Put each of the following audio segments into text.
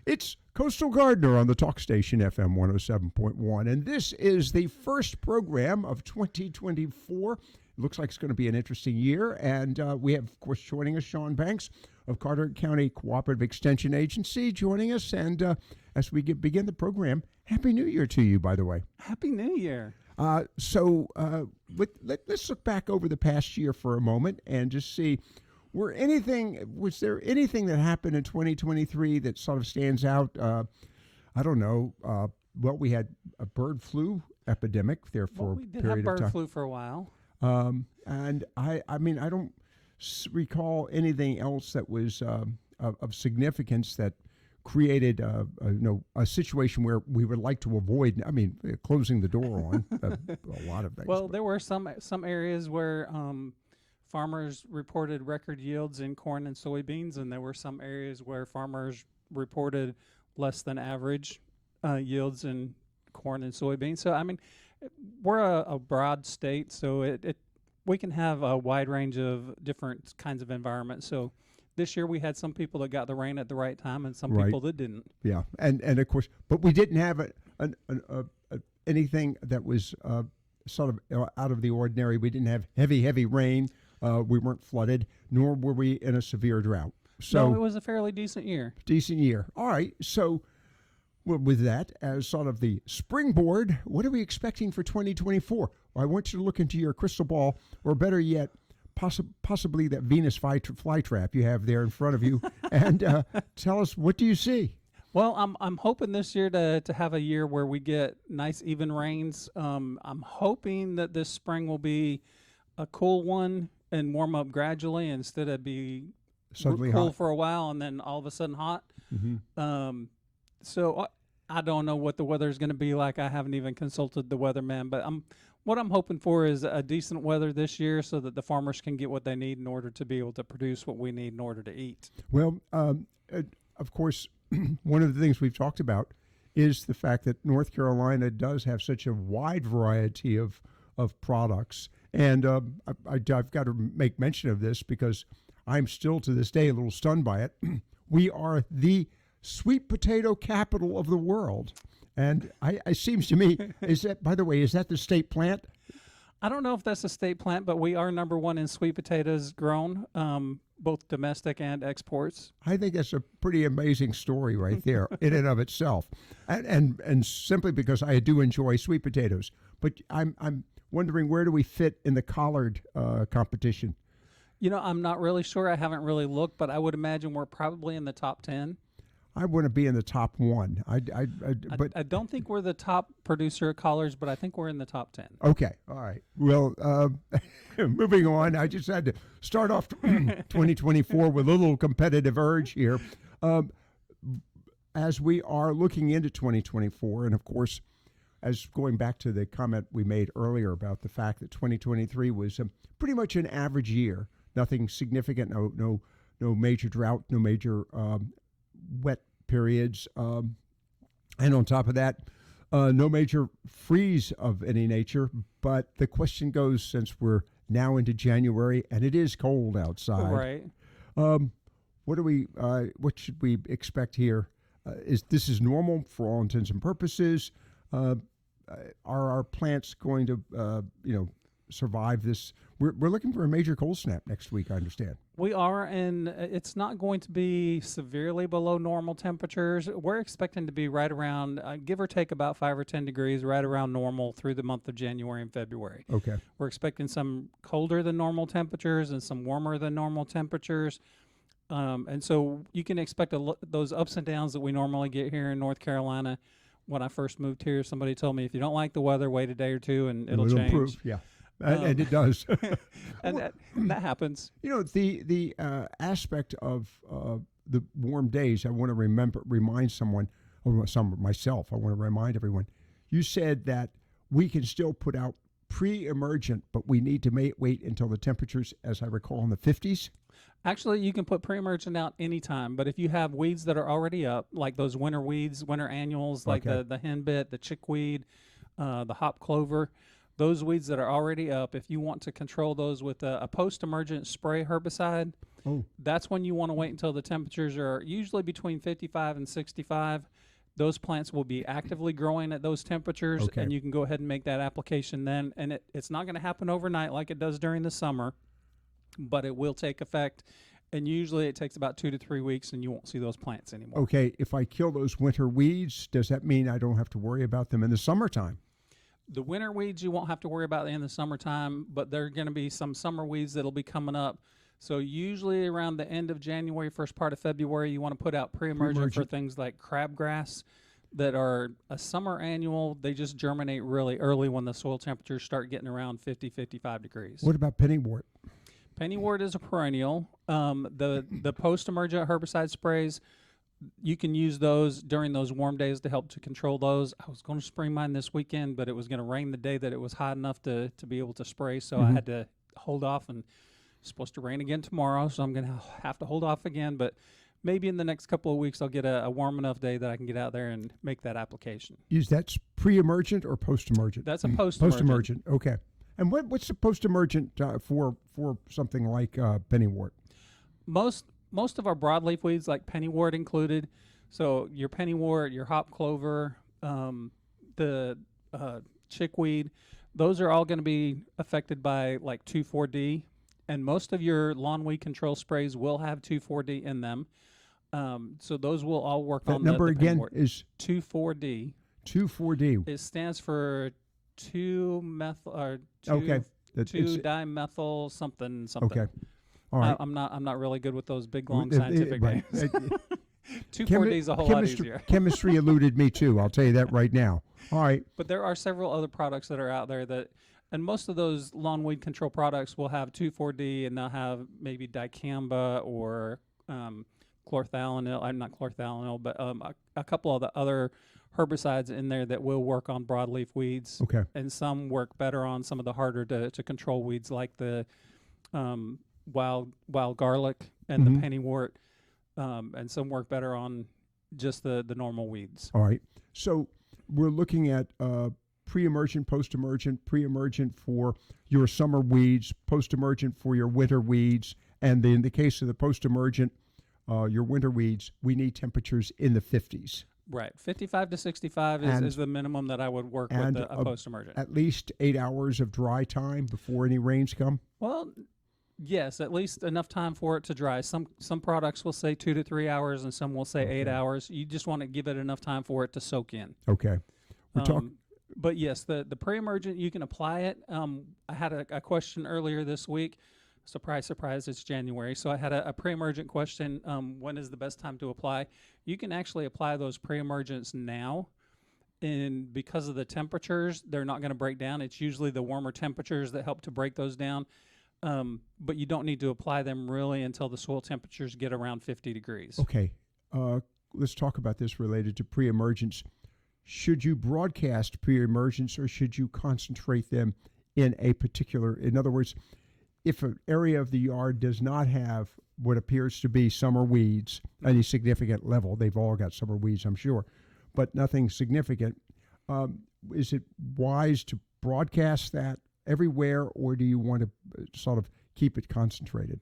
It's Coastal Gardener on the Talk Station FM 107.1, and this is the first program of 2024. It looks like it's going to be an interesting year, and we have, of course, joining us, Shawn Banks of Carter County Cooperative Extension Agency joining us, and as we begin the program, Happy New Year to you, by the way. Happy New Year. Let's look back over the past year for a moment and just see, was there anything that happened in 2023 that sort of stands out? I don't know. Well, we had a bird flu epidemic there for a period of time. We did have bird flu for a while. And I mean, I don't recall anything else that was of significance that created a situation where we would like to avoid. I mean, closing the door on a lot of things. Well, there were some areas where farmers reported record yields in corn and soybeans, and there were some areas where farmers reported less than average yields in corn and soybeans. So, I mean, we're a broad state, so we can have a wide range of different kinds of environments. So this year we had some people that got the rain at the right time and some people that didn't. Yeah, and of course, but we didn't have anything that was sort of out of the ordinary. We didn't have heavy rain. We weren't flooded, nor were we in a severe drought. So no, it was a fairly decent year. Decent year. All right. So with that as sort of the springboard, what are we expecting for 2024? Well, I want you to look into your crystal ball, or better yet, possibly that Venus flytrap you have there in front of you, and tell us, what do you see? Well, I'm hoping this year to have a year where we get nice even rains. I'm hoping that this spring will be a cool one and warm up gradually instead of be suddenly cool hot for a while and then all of a sudden hot. Mm-hmm. So I don't know what the weather is going to be like. I haven't even consulted the weatherman, but what I'm hoping for is a decent weather this year so that the farmers can get what they need in order to be able to produce what we need in order to eat. Well, of course, one of the things we've talked about is the fact that North Carolina does have such a wide variety of products. And I've got to make mention of this because I'm still to this day a little stunned by it. We are the sweet potato capital of the world. And it seems to me, by the way, is that the state plant? I don't know if that's a state plant, but we are number one in sweet potatoes grown, both domestic and exports. I think that's a pretty amazing story right there in and of itself. And simply because I do enjoy sweet potatoes. But I'm wondering, where do we fit in the collard competition? You know, I'm not really sure. I haven't really looked, but I would imagine we're probably in the top 10. I want to be in the top one. But I don't think we're the top producer of collards, but I think we're in the top 10. Okay. All right. Well, moving on, I just had to start off 2024 with a little competitive urge here. As we are looking into 2024, and of course, as going back to the comment we made earlier about the fact that 2023 was pretty much an average year, nothing significant, no major drought, no major wet periods, and on top of that, no major freeze of any nature. But the question goes, since we're now into January and it is cold outside, right? What should we expect here? This is normal for all intents and purposes? Are our plants going to, survive this? We're looking for a major cold snap next week, I understand. We are, and it's not going to be severely below normal temperatures. We're expecting to be right around, give or take about 5 or 10 degrees, right around normal through the month of January and February. Okay. We're expecting some colder than normal temperatures and some warmer than normal temperatures. And so you can expect those ups and downs that we normally get here in North Carolina. When I first moved here, somebody told me, if you don't like the weather, wait a day or two and it'll change. Improve, yeah. And it does. and that happens. You know, the aspect of the warm days, I want to remind someone, or myself, I want to remind everyone, you said that we can still put out pre-emergent, but we need to wait until the temperatures, as I recall, in the 50s? Actually, you can put pre-emergent out anytime, but if you have weeds that are already up, like those winter weeds, winter annuals, like the henbit, the chickweed, the hop clover, Those weeds that are already up, if you want to control those with a post-emergent spray herbicide, Oh, that's when you want to wait until the temperatures are usually between 55 and 65. Those plants will be actively growing at those temperatures, Okay. and you can go ahead and make that application then. And it's not going to happen overnight like it does during the summer, but it will take effect. And usually it takes about 2 to 3 weeks, and you won't see those plants anymore. okay. If I kill those winter weeds, does that mean I don't have to worry about them in the summertime? The winter weeds you won't have to worry about in the summertime, but there are going to be some summer weeds that'll be coming up. So usually around the end of January, first part of February, you want to put out pre-emergent for things like crabgrass that are a summer annual. They just germinate really early when the soil temperatures start getting around 50, 55 degrees. What about pennywort? Pennywort is a perennial. The post-emergent herbicide sprays, you can use those during those warm days to help to control those. I was going to spray mine this weekend, but it was going to rain the day that it was hot enough to be able to spray, so I had to hold off, and it's supposed to rain again tomorrow, so I'm going to have to hold off again, but maybe in the next couple of weeks I'll get a warm enough day that I can get out there and make that application. Is that pre-emergent or post-emergent? That's a post-emergent. Post-emergent, okay. And what's the post-emergent for something like pennywort? Most of our broadleaf weeds, like pennywort included, so your pennywort, your hop clover, the chickweed, those are all going to be affected by like 2,4-D, and most of your lawn weed control sprays will have 2,4-D in them. So those will all work on that number the again pennywort. is 2,4-D. 2,4-D. It stands for 2-methyl or 2, Okay. 2-dimethyl something. Okay. All right. I'm not really good with those big long It- it- scientific right. names. 2,4-D is a whole lot easier. Chemistry eluded me too. I'll tell you that right now. All right. But there are several other products that are out there that, and most of those lawn weed control products will have 2,4-D, and they'll have maybe dicamba or chlorthalonil. I'm not chlorthalonil, but a couple of the other herbicides in there that will work on broadleaf weeds. Okay. And some work better on some of the harder to control weeds, like the wild garlic and the pennywort, and some work better on just the normal weeds. All right. So we're looking at pre-emergent, post-emergent, pre-emergent for your summer weeds, post-emergent for your winter weeds, and in the case of the post-emergent, your winter weeds, we need temperatures in the 50s. Right. 55 to 65 is the minimum that I would work with a post-emergent. At least 8 hours of dry time before any rains come? Well, yes, at least enough time for it to dry. Some products will say 2 to 3 hours, and some will say 8 hours. You just want to give it enough time for it to soak in. Okay. We're talking. But yes, the pre-emergent, you can apply it. I had a question earlier this week. Surprise, surprise, it's January. So I had a pre-emergent question. When is the best time to apply? You can actually apply those pre-emergents now. And because of the temperatures, they're not going to break down. It's usually the warmer temperatures that help to break those down. But you don't need to apply them really until the soil temperatures get around 50 degrees. Okay. Let's talk about this related to pre-emergence. Should you broadcast pre-emergence, or should you concentrate them in a particular, in other words, if an area of the yard does not have what appears to be summer weeds, any significant level, they've all got summer weeds, I'm sure, but nothing significant, is it wise to broadcast that everywhere, or do you want to sort of keep it concentrated?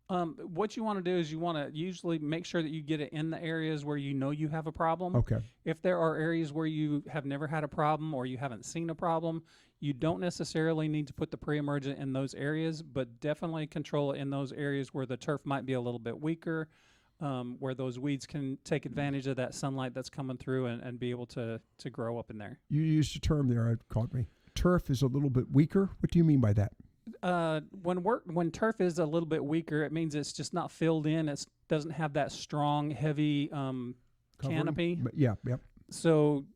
What you want to do is you want to usually make sure that you get it in the areas where you know you have a problem. Okay. If there are areas where you have never had a problem or you haven't seen a problem, you don't necessarily need to put the pre-emergent in those areas, but definitely control it in those areas where the turf might be a little bit weaker, where those weeds can take advantage of that sunlight that's coming through and be able to grow up in there. You used a term there, it caught me. Turf is a little bit weaker. What do you mean by that? When turf is a little bit weaker, it means it's just not filled in. It doesn't have that strong, heavy canopy. But yeah. So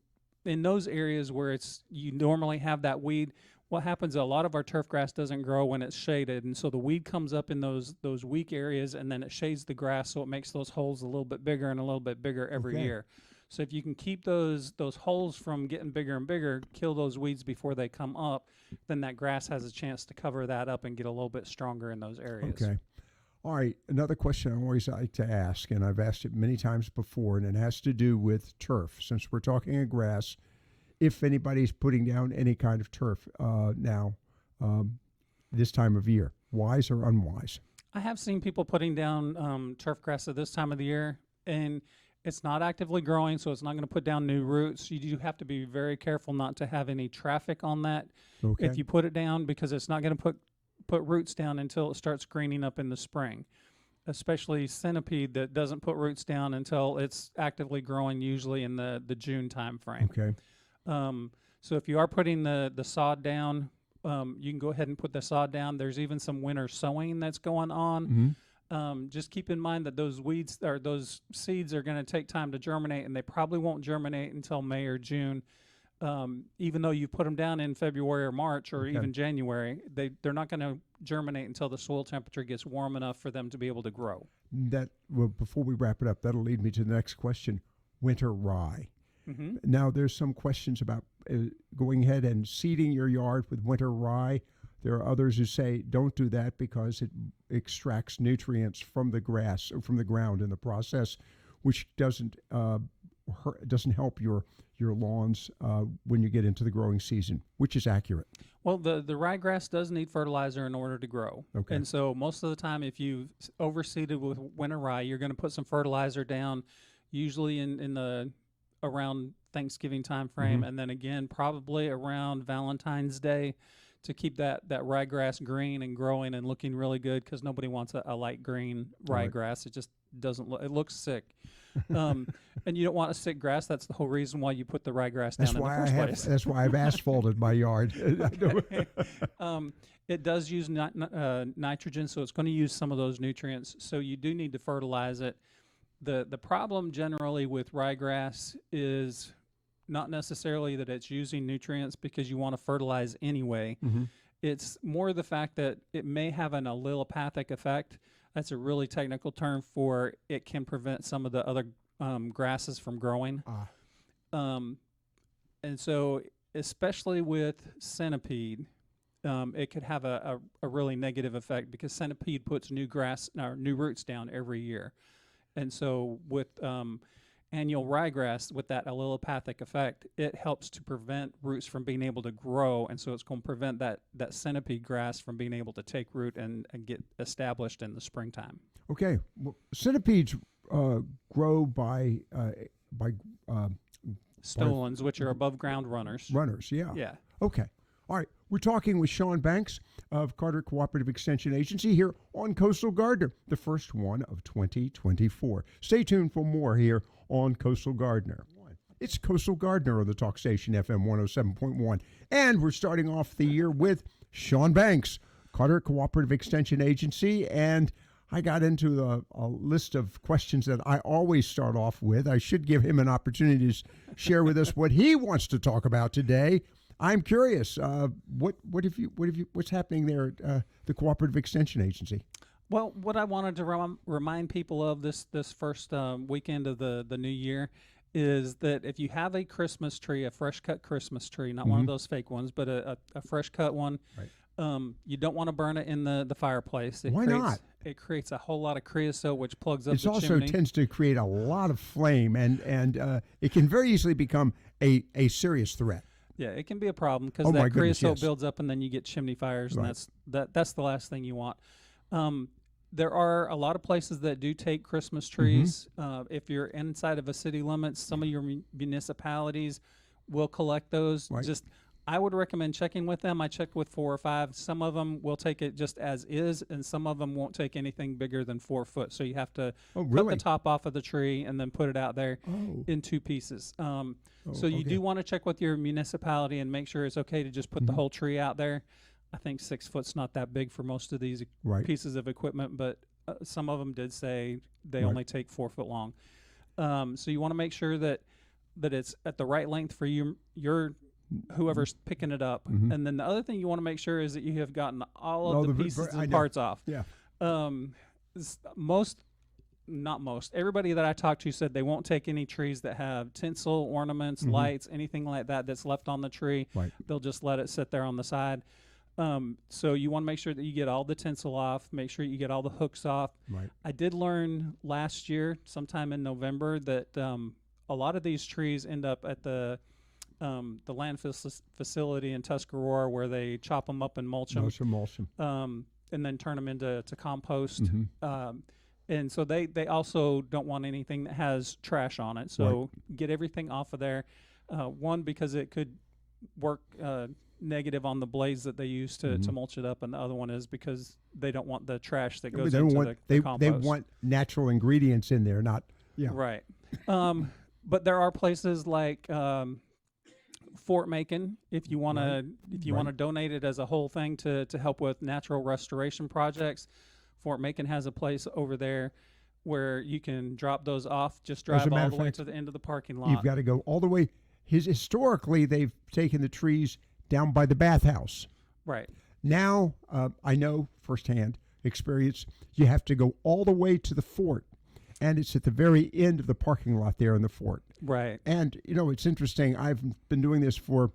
in those areas where you normally have that weed, what happens, a lot of our turf grass doesn't grow when it's shaded, and so the weed comes up in those weak areas, and then it shades the grass, so it makes those holes a little bit bigger and a little bit bigger every year. So if you can keep those holes from getting bigger and bigger, kill those weeds before they come up, then that grass has a chance to cover that up and get a little bit stronger in those areas. Okay. All right. Another question I always like to ask, and I've asked it many times before, and it has to do with turf. Since we're talking of grass, if anybody's putting down any kind of turf now this time of year, wise or unwise? I have seen people putting down turf grass at this time of the year, and it's not actively growing, so it's not going to put down new roots. You do have to be very careful not to have any traffic on that Okay. if you put it down, because it's not going to put roots down until it starts greening up in the spring. Especially centipede that doesn't put roots down until it's actively growing, usually in the June time frame. Okay. So if you are putting the sod down, you can go ahead and put the sod down. There's even some winter sowing that's going on. Just keep in mind that those weeds or those seeds are going to take time to germinate, and they probably won't germinate until May or June. Even though you put them down in February or March or even January, they're not going to germinate until the soil temperature gets warm enough for them to be able to grow. Before we wrap it up, that'll lead me to the next question: winter rye. Now, there's some questions about going ahead and seeding your yard with winter rye. There are others who say don't do that because it extracts nutrients from the grass or from the ground in the process, which doesn't help your lawns when you get into the growing season, which is accurate. Well, the ryegrass does need fertilizer in order to grow. Okay. And so most of the time, if you've overseeded with winter rye, you're going to put some fertilizer down, usually in the around Thanksgiving time frame, and then again probably around Valentine's Day, to keep that ryegrass green and growing and looking really good, because nobody wants a light green ryegrass. It just doesn't look, it looks sick. And you don't want a sick grass. That's the whole reason why you put the ryegrass down in the first place. That's why I've asphalted my yard. It does use nitrogen, so it's going to use some of those nutrients. So you do need to fertilize it. The problem generally with ryegrass is not necessarily that it's using nutrients, because you want to fertilize anyway. It's more the fact that it may have an allelopathic effect. That's a really technical term for it can prevent some of the other grasses from growing. And so especially with centipede, it could have a really negative effect, because centipede puts new roots down every year. And so with annual ryegrass, with that allelopathic effect, it helps to prevent roots from being able to grow, and so it's going to prevent that centipede grass from being able to take root and get established in the springtime. Okay, well, centipedes grow by stolons, which are above ground runners. Runners, yeah. Yeah. Okay. All right. We're talking with Shawn Banks of Carter Cooperative Extension Agency here on Coastal Gardener, the first one of 2024. Stay tuned for more here on Coastal Gardener. It's Coastal Gardener on the Talk Station FM 107.1. And we're starting off the year with Shawn Banks, Carter Cooperative Extension Agency. And I got into a list of questions that I always start off with. I should give him an opportunity to share with us what he wants to talk about today. I'm curious. What's happening there at the Cooperative Extension Agency? Well, what I wanted to remind people of this first weekend of the new year is that if you have a Christmas tree, a fresh cut Christmas tree, not one of those fake ones, but a fresh cut one, you don't want to burn it in the fireplace. Why not? It creates a whole lot of creosote, which plugs up the chimney. It also tends to create a lot of flame, and it can very easily become a serious threat. Yeah, it can be a problem because that creosote builds up, and then you get chimney fires, Right. and that's the last thing you want. There are a lot of places that do take Christmas trees. If you're inside of a city limits, some of your municipalities will collect those. Right. I would recommend checking with them. I checked with 4 or 5. Some of them will take it just as is, and some of them won't take anything bigger than 4 foot. So you have to cut the top off of the tree and then put it out there in 2 pieces. So you do want to check with your municipality and make sure it's okay to just put the whole tree out there. I think 6 foot's not that big for most of these pieces of equipment, but some of them did say they only take 4 foot long. So you want to make sure that it's at the right length for your whoever's picking it up. And then the other thing you want to make sure is that you have gotten all of the pieces and parts off. Yeah. Everybody that I talked to said they won't take any trees that have tinsel, ornaments, lights, anything like that that's left on the tree. Right. They'll just let it sit there on the side. So you want to make sure that you get all the tinsel off, make sure you get all the hooks off. Right. I did learn last year, sometime in November, that a lot of these trees end up at the the landfill facility in Tuscarora where they chop them up and mulch them, Emulsion. and then turn them into compost. Mm-hmm. And so they also don't want anything that has trash on it. So get everything off of there. One, because it could work negative on the blades that they use to mulch it up, and the other one is because they don't want the trash that goes into the compost. They want natural ingredients in there, not right. But there are places like Fort Macon, if you want to donate it as a whole thing to help with natural restoration projects. Fort Macon has a place over there where you can drop those off. Just drive all the way to the end of the parking lot. You've got to go all the way. Historically, they've taken the trees down by the bathhouse. Right. Now, I know firsthand experience, you have to go all the way to the fort, and it's at the very end of the parking lot there in the fort. Right. And, it's interesting. I've been doing this for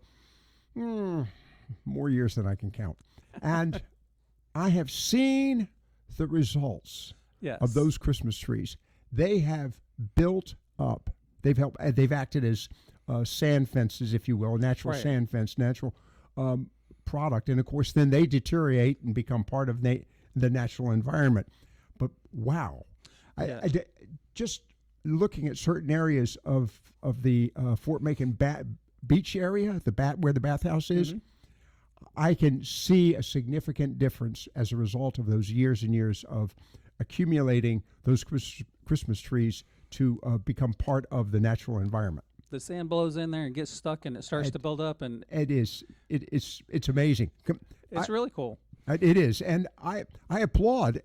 more years than I can count. And I have seen the results of those Christmas trees. They have built up. They've acted as sand fences, if you will, natural sand fence, natural product. And, of course, then they deteriorate and become part of the natural environment. But, wow. I just looking at certain areas of the Fort Macon beach area, where the bathhouse is, I can see a significant difference as a result of those years and years of accumulating those Christmas trees to become part of the natural environment. The sand blows in there and gets stuck, and it starts to build up, and it's amazing. It's really cool. It is, and I applaud.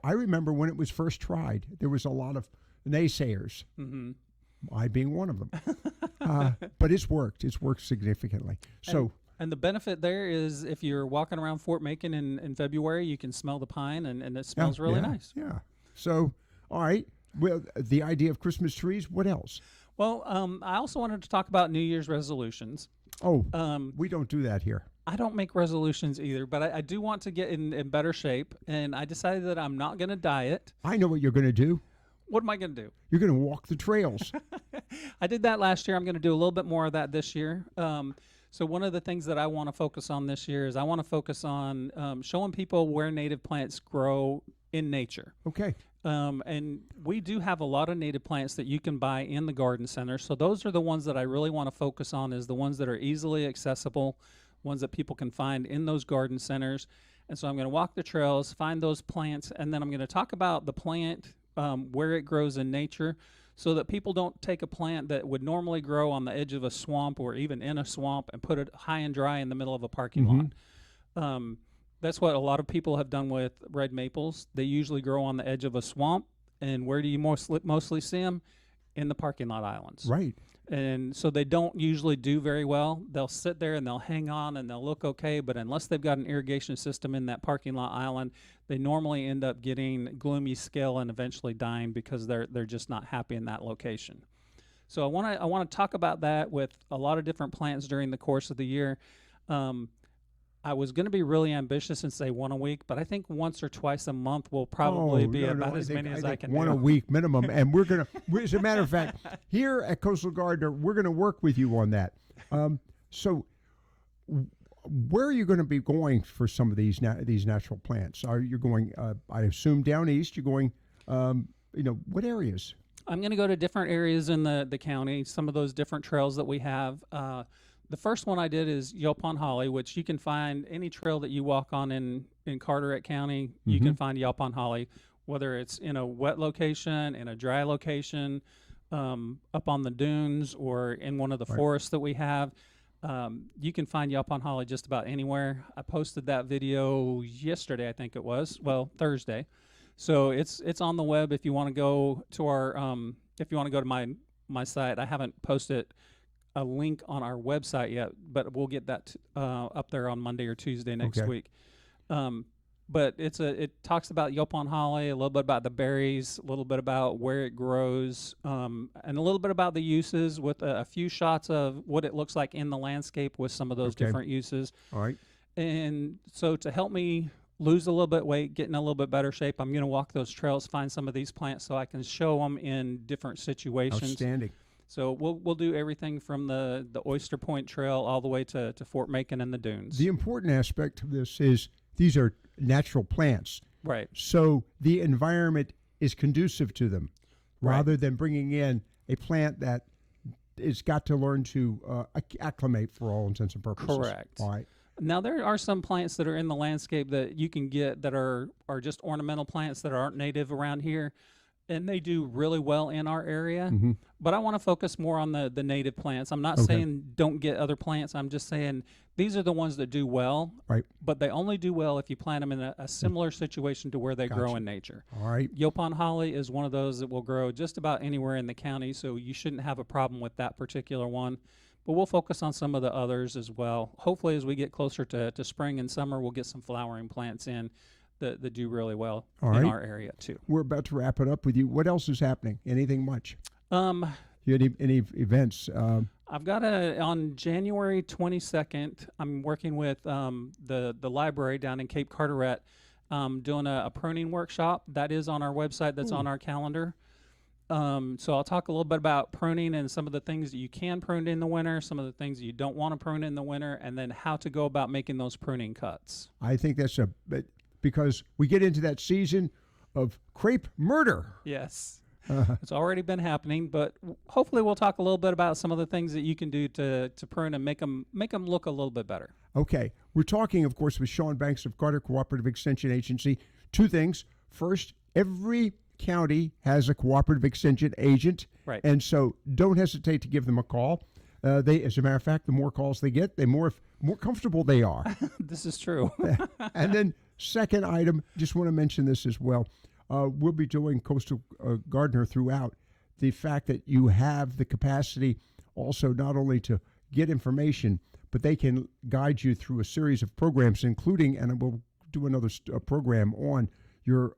I remember when it was first tried, there was a lot of naysayers. I being one of them, but it's worked. It's worked significantly. And the benefit there is if you're walking around Fort Macon in February, you can smell the pine, and it smells really nice. Yeah. So, all right. Well, the idea of Christmas trees, what else? Well, I also wanted to talk about New Year's resolutions. Oh, we don't do that here. I don't make resolutions either, but I do want to get in better shape, and I decided that I'm not going to diet. I know what you're going to do. What am I going to do? You're going to walk the trails. I did that last year. I'm going to do a little bit more of that this year. So one of the things that I want to focus on this year is I want to focus on showing people where native plants grow in nature. Okay. And we do have a lot of native plants that you can buy in the garden center. So those are the ones that I really want to focus on, is the ones that are easily accessible, ones that people can find in those garden centers. And so I'm going to walk the trails, find those plants, and then I'm going to talk about the plant, where it grows in nature, so that people don't take a plant that would normally grow on the edge of a swamp or even in a swamp and put it high and dry in the middle of a parking lot. That's what a lot of people have done with red maples. They usually grow on the edge of a swamp, and where do you mostly see them? In the parking lot islands. Right. And so they don't usually do very well. They'll sit there and they'll hang on and they'll look okay, but unless they've got an irrigation system in that parking lot island, they normally end up getting gloomy scale and eventually dying because they're just not happy in that location. So I want to talk about that with a lot of different plants during the course of the year. I was going to be really ambitious and say one a week, but I think once or twice a month will probably be about as many as I can do. One a week minimum. And we're going to, as a matter of fact, here at Coastal Gardener, we're going to work with you on that. So where are you going to be going for some of these natural plants? Are you going, I assume, down east? You're going, what areas? I'm going to go to different areas in the county, some of those different trails that we have. The first one I did is Yaupon Holly, which you can find any trail that you walk on in Carteret County. You can find Yaupon Holly, whether it's in a wet location, in a dry location, up on the dunes, or in one of the forests that we have. You can find Yaupon Holly just about anywhere. I posted that video yesterday, I think it was. Well, Thursday. So it's on the web if you want to go to our if you want to go to my site. I haven't posted a link on our website yet, but we'll get that up there on Monday or Tuesday next week. But it talks about Yaupon Holly, a little bit about the berries, a little bit about where it grows, and a little bit about the uses, with a few shots of what it looks like in the landscape with some of those different uses. All right. And so to help me lose a little bit of weight, get in a little bit better shape, I'm going to walk those trails, find some of these plants so I can show them in different situations. Outstanding. So we'll do everything from the Oyster Point Trail all the way to Fort Macon and the dunes. The important aspect of this is these are natural plants. Right. So the environment is conducive to them rather than bringing in a plant that it's got to learn to acclimate for all intents and purposes. Correct. All right. Now, there are some plants that are in the landscape that you can get that are just ornamental plants that aren't native around here, and they do really well in our area. Mm-hmm. But I want to focus more on the native plants. I'm not saying don't get other plants. I'm just saying these are the ones that do well, Right. but they only do well if you plant them in a similar situation to where they grow Gotcha. in nature. All right. Yopon holly is one of those that will grow just about anywhere in the county, so you shouldn't have a problem with that particular one. But we'll focus on some of the others as well. Hopefully, as we get closer to spring and summer, we'll get some flowering plants in that do really well in our area too. We're about to wrap it up with you. What else is happening? Anything much? You any events? I've got on January 22nd, I'm working with the library down in Cape Carteret, doing a pruning workshop. That is on our website. That's on our calendar. So I'll talk a little bit about pruning and some of the things that you can prune in the winter, some of the things that you don't want to prune in the winter, and then how to go about making those pruning cuts. I think that's because we get into that season of crepe murder. Yes. It's already been happening, but hopefully we'll talk a little bit about some of the things that you can do to prune and make them look a little bit better. Okay. We're talking, of course, with Shawn Banks of Carter Cooperative Extension Agency. Two things. First, every county has a cooperative extension agent. Right. And so don't hesitate to give them a call. They, as a matter of fact, the more calls they get, the more comfortable they are. This is true. And then second item, just want to mention this as well. We'll be doing Coastal Gardener throughout. The fact that you have the capacity also not only to get information, but they can guide you through a series of programs, including, and we'll do another program on your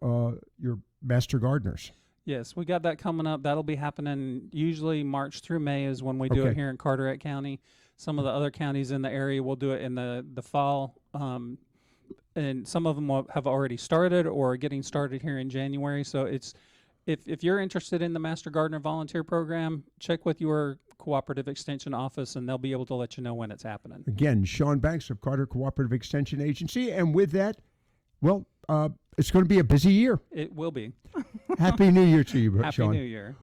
master gardeners. Yes, we got that coming up. That'll be happening usually March through May is when we do it here in Carteret County. Some of the other counties in the area will do it in the fall. And some of them have already started or are getting started here in January. So it's if you're interested in the Master Gardener Volunteer Program, check with your cooperative extension office, and they'll be able to let you know when it's happening. Again, Shawn Banks of Carter Cooperative Extension Agency. And with that, well, it's going to be a busy year. It will be. Happy New Year to you, Happy Shawn. New Year.